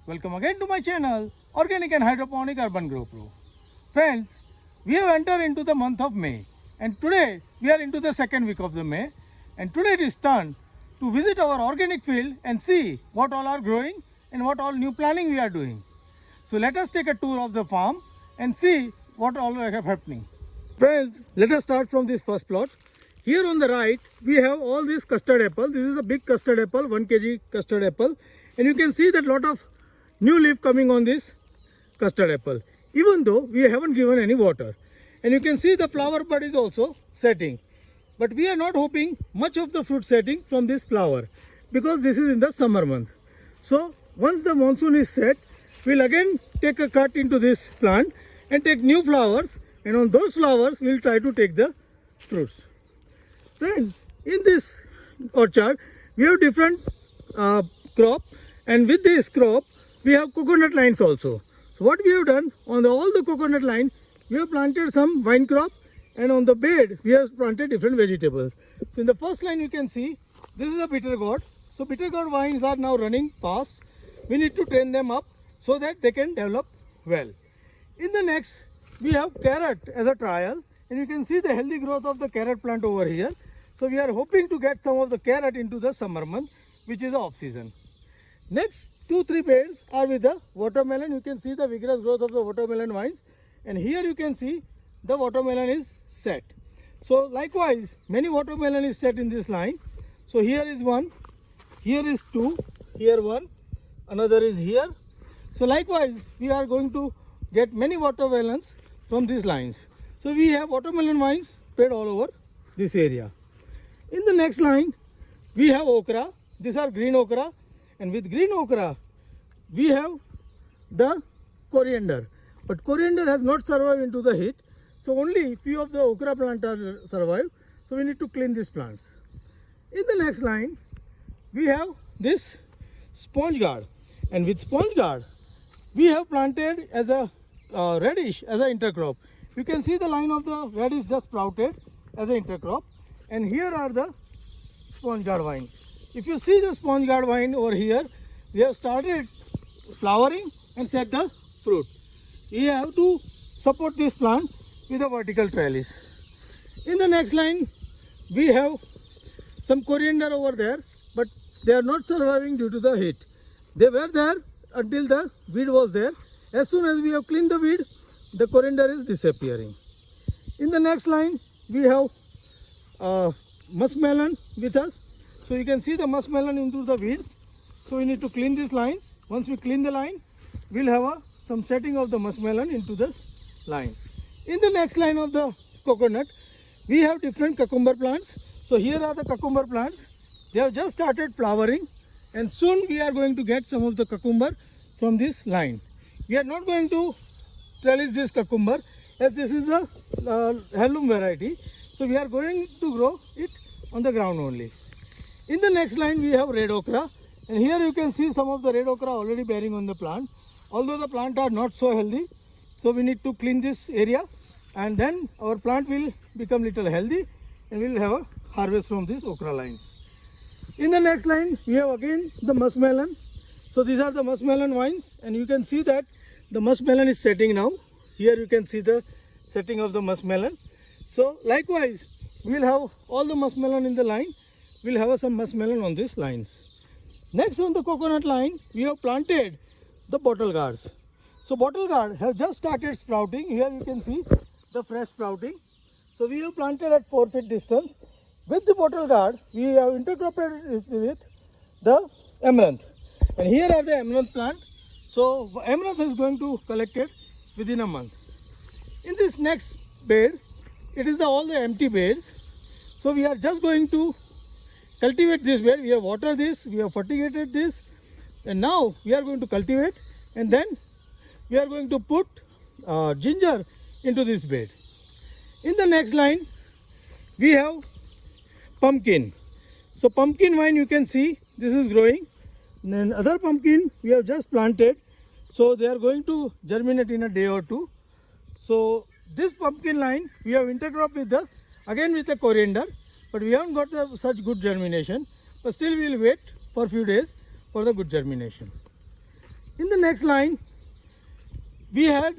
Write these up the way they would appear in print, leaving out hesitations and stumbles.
Welcome again to my channel Organic and Hydroponic Urban Grow Pro. Friends, we have entered into the month of May and today we are into the second week of the May, and today it is turn to visit our organic field and see what all are growing and what all new planning we are doing. So let us take a tour of the farm and see what all are happening. Friends, let us start from this first plot. Here on the right, we have all this custard apple. This is a big custard apple, 1 kg custard apple. And you can see that lot of new leaf coming on this custard apple, even though we haven't given any water. And you can see the flower bud is also setting. But we are not hoping much of the fruit setting from this flower because this is in the summer month. So once the monsoon is set, we'll again take a cut into this plant and take new flowers, and on those flowers we'll try to take the fruits. Friends, in this orchard we have different crop, and with this crop we have coconut lines also. So what we have done, on all the coconut line we have planted some vine crop, and on the bed we have planted different vegetables. So in the first line you can see this is a bitter gourd. So bitter gourd vines are now running fast. We need to train them up so that they can develop well. In the next we have carrot as a trial, and you can see the healthy growth of the carrot plant over here. So we are hoping to get some of the carrot into the summer month, which is the off season. Next 2-3 beds are with the watermelon. You can see the vigorous growth of the watermelon vines, and here you can see the watermelon is set. So likewise many watermelon is set in this line. So here is one, here is two, here one, another is here. So likewise we are going to get many watermelons from these lines. So we have watermelon vines spread all over this area. In the next line we have okra. These are green okra, and with green okra we have the coriander, but coriander has not survived into the heat, so only few of the okra plant are survived. So we need to clean these plants. In the next line we have this sponge gourd, and with sponge gourd we have planted as a radish as an intercrop. You can see the line of the radish just sprouted as an intercrop, and here are the sponge gourd vine. If you see the sponge gourd vine over here, they have started flowering and set the fruit. We have to support this plant with a vertical trellis. In the next line we have some coriander over there, but they are not surviving due to the heat. They were there until the weed was there. As soon as we have cleaned the weed, the coriander is disappearing. In the next line we have muskmelon with us. So you can see the muskmelon into the weeds. So we need to clean these lines. Once we clean the line, we'll have some setting of the muskmelon into the line. In the next line of the coconut, we have different cucumber plants. So here are the cucumber plants. They have just started flowering, and soon we are going to get some of the cucumber from this line. We are not going to trellis this cucumber, as this is a heirloom variety. So we are going to grow it on the ground only. In the next line we have red okra, and here you can see some of the red okra already bearing on the plant. Although the plant are not so healthy, so we need to clean this area, and then our plant will become little healthy and we will have a harvest from these okra lines. In the next line we have again the muskmelon. So these are the muskmelon vines, and you can see that the muskmelon is setting now. Here you can see the setting of the muskmelon. So likewise we will have all the muskmelon in the line. We will have some muskmelon on these lines. Next on the coconut line we have planted the bottle gourds. So bottle gourd have just started sprouting. Here you can see the fresh sprouting. So we have planted at 4 feet distance. With the bottle gourd we have intercropped it with the amaranth, and here are the amaranth plant. So amaranth is going to collect it within a month. In this next bed, it is all the empty beds. So we are just going to cultivate this bed. We have watered this, we have fertigated this, and now we are going to cultivate, and then we are going to put ginger into this bed. In the next line we have pumpkin. So pumpkin vine, you can see this is growing. And then other pumpkin we have just planted, so they are going to germinate in a day or two. So this pumpkin line we have intercrop with the coriander, but we haven't got such good germination, but still we will wait for a few days for the good germination. In the next line, we had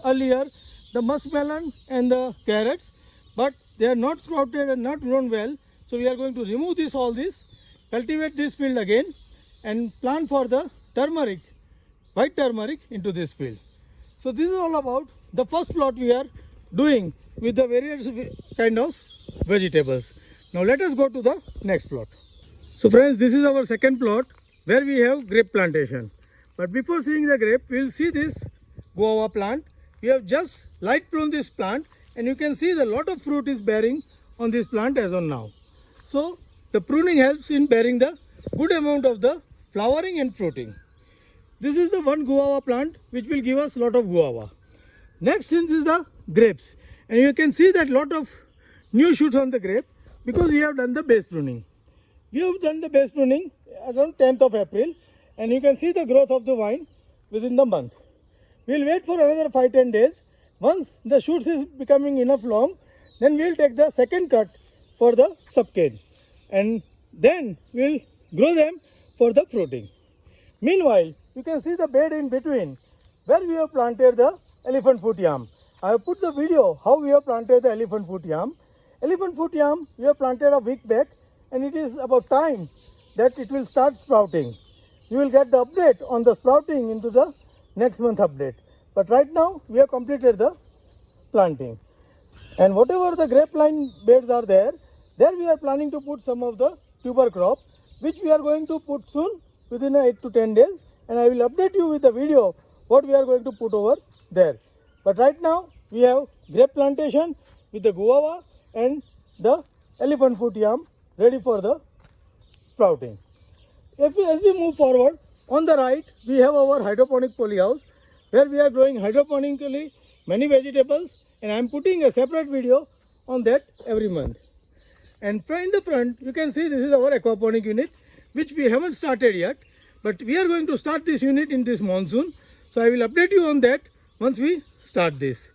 earlier the muskmelon and the carrots, but they are not sprouted and not grown well. So we are going to remove all this, cultivate this field again, and plant for the turmeric, white turmeric into this field. So this is all about the first plot we are doing with the various kind of vegetables. Now let us go to the next plot. So friends, this is our second plot where we have grape plantation. But before seeing the grape, we will see this guava plant. We have just light pruned this plant, and you can see the lot of fruit is bearing on this plant as on now. So the pruning helps in bearing the good amount of the flowering and fruiting. This is the one guava plant which will give us lot of guava. Next since is the grapes, and you can see that lot of new shoots on the grape because we have done the base pruning. We have done the base pruning around 10th of April, and you can see the growth of the vine within the month. We will wait for another 5-10 days. Once the shoots is becoming enough long, then we will take the second cut for the subcane, and then we will grow them for the fruiting. Meanwhile, you can see the bed in between where we have planted the elephant foot yam. I have put the video how we have planted the elephant foot yam. Elephant foot yam we have planted a week back, and it is about time that it will start sprouting. You will get the update on the sprouting into the next month update. But right now we have completed the planting. And whatever the grapevine beds are there we are planning to put some of the tuber crop, which we are going to put soon within 8 to 10 days. And I will update you with the video what we are going to put over there. But right now we have grape plantation with the guava and the elephant foot yam ready for the sprouting. As we move forward, on the right we have our hydroponic polyhouse where we are growing hydroponically many vegetables, and I am putting a separate video on that every month. And in the front you can see this is our aquaponic unit which we haven't started yet, but we are going to start this unit in this monsoon. So I will update you on that once we start this.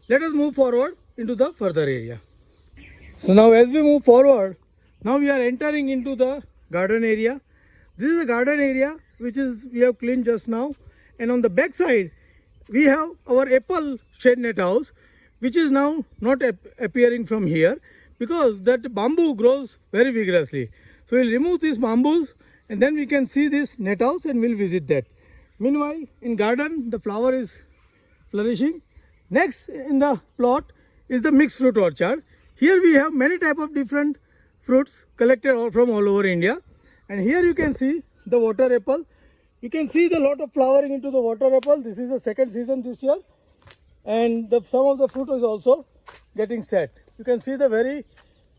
Let us move forward into the further area. So now as we move forward, now we are entering into the garden area. This is the garden area which is we have cleaned just now, and on the back side we have our apple shade net house which is now not appearing from here because that bamboo grows very vigorously. So we'll remove these bamboos and then we can see this net house and we'll visit that. Meanwhile in garden the flower is flourishing. Next in the plot is the mixed fruit orchard. Here we have many type of different fruits collected from all over India, and here you can see the water apple. You can see the lot of flowering into the water apple. This is the second season this year, and some of the fruit is also getting set. You can see the very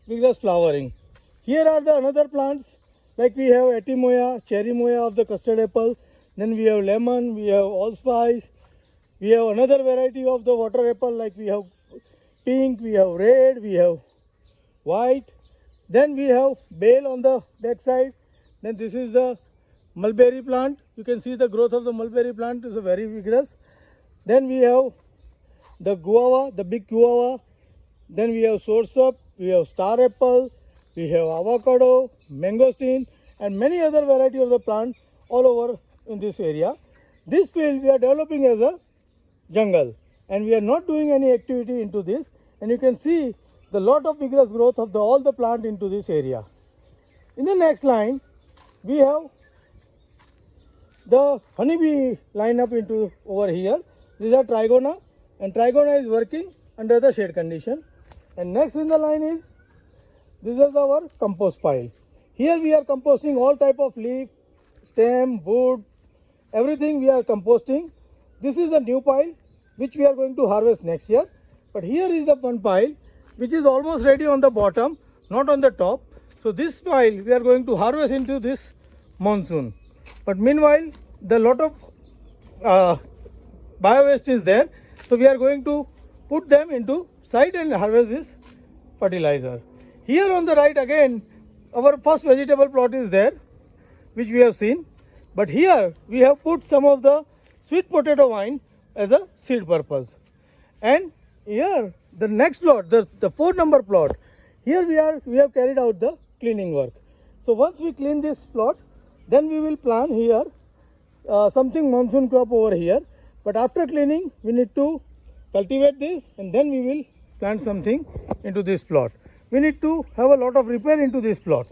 vigorous flowering. Here are the another plants like we have Atimoya, cherry moya of the custard apple. Then we have lemon, we have allspice. We have another variety of the water apple like we have pink, we have red, we have white. Then we have bale on the back side. Then this is the mulberry plant. You can see the growth of the mulberry plant is very vigorous. Then we have the guava, the big guava. Then we have soursop, we have star apple, we have avocado, mangosteen, and many other variety of the plant all over in this area. This field we are developing as a jungle, and we are not doing any activity into this, and you can see the lot of vigorous growth of all the plant into this area. In the next line we have the honeybee lineup into over here. These are trigona, and trigona is working under the shade condition. And next in the line is this is our compost pile. Here we are composting all type of leaf, stem, wood, everything we are composting. This is a new pile which we are going to harvest next year. But here is the one pile which is almost ready on the bottom, not on the top. So this pile we are going to harvest into this monsoon. But meanwhile the lot of bio waste is there. So we are going to put them into site and harvest this fertilizer. Here on the right again our first vegetable plot is there which we have seen. But here we have put some of the sweet potato vine as a seed purpose. And here the next plot, the 4 number plot, here we have carried out the cleaning work. So once we clean this plot, then we will plant here something monsoon crop over here, but after cleaning we need to cultivate this and then we will plant something into this plot. We need to have a lot of repair into this plot.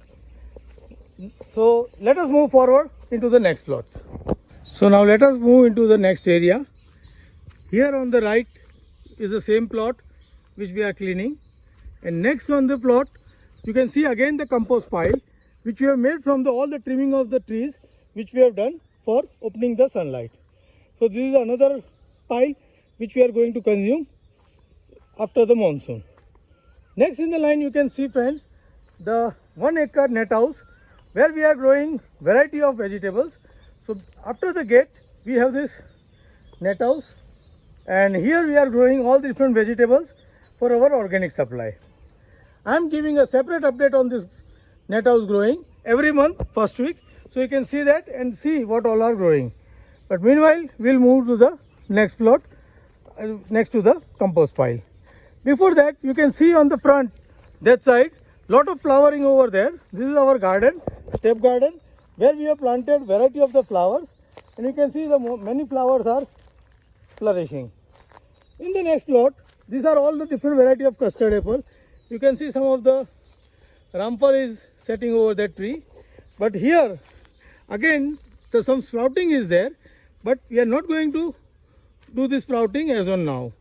So let us move forward into the next plots. So now let us move into the next area. Here on the right is the same plot which we are cleaning, and next on the plot you can see again the compost pile which we have made from all the trimming of the trees which we have done for opening the sunlight. So this is another pile which we are going to consume after the monsoon. Next in the line you can see, friends, the 1 acre net house where we are growing variety of vegetables. So after the gate we have this net house, and here we are growing all the different vegetables for our organic supply. I am giving a separate update on this net house growing every month, first week, so you can see that and see what all are growing. But meanwhile we will move to the next plot next to the compost pile. Before that, you can see on the front that side lot of flowering over there. This is our garden, step garden, where we have planted variety of the flowers, and you can see the many flowers are flourishing. In the next plot, these are all the different variety of custard apple. You can see some of the rampal is setting over that tree, but here again some sprouting is there, but we are not going to do this sprouting as on now.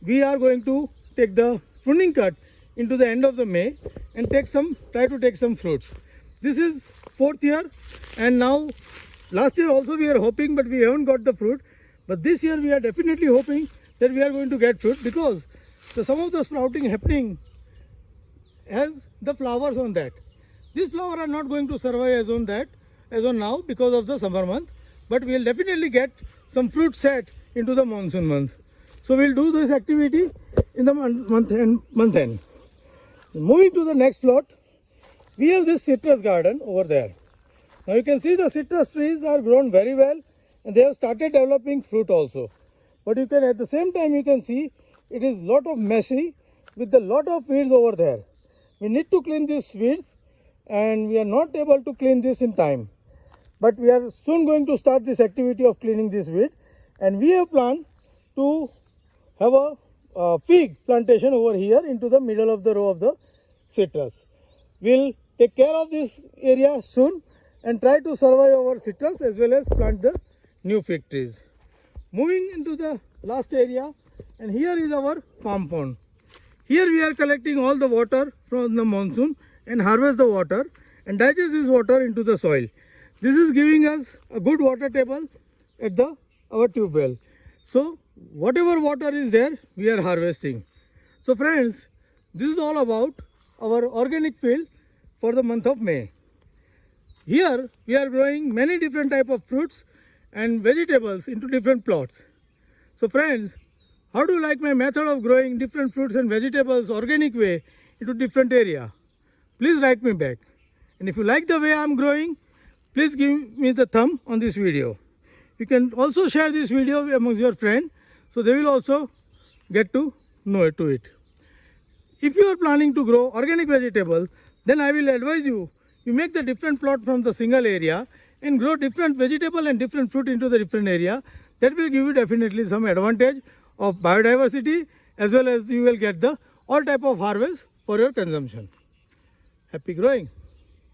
We are going to take the pruning cut into the end of the May and try to take some fruits. This is 4th year, and now last year also we were hoping, but we haven't got the fruit. But this year we are definitely hoping that we are going to get fruit, because some of the sprouting happening has the flowers on that. These flowers are not going to survive as on now because of the summer month, but we will definitely get some fruit set into the monsoon month. So we will do this activity in the month end. Moving to the next plot, we have this citrus garden over there. Now you can see the citrus trees are grown very well, and they have started developing fruit also. But you can, at the same time, you can see it is lot of messy with a lot of weeds over there. We need to clean these weeds, and we are not able to clean this in time. But we are soon going to start this activity of cleaning this weed, and we have planned to have a fig plantation over here into the middle of the row of the citrus. We'll take care of this area soon and try to survive our citrus as well as plant the new fig trees. Moving into the last area, and here is our farm pond. Here we are collecting all the water from the monsoon and harvest the water and digest this water into the soil. This is giving us a good water table at our tube well. So whatever water is there, we are harvesting. So friends, this is all about our organic field for the month of May. Here we are growing many different type of fruits and vegetables into different plots. So friends, how do you like my method of growing different fruits and vegetables organic way into different area? Please write me back. And if you like the way I am growing, please give me the thumb on this video. You can also share this video amongst your friends, so they will also get to know it. If you are planning to grow organic vegetable, then I will advise you make the different plot from the single area and grow different vegetable and different fruit into the different area. That will give you definitely some advantage of biodiversity, as well as you will get the all type of harvest for your consumption. Happy growing!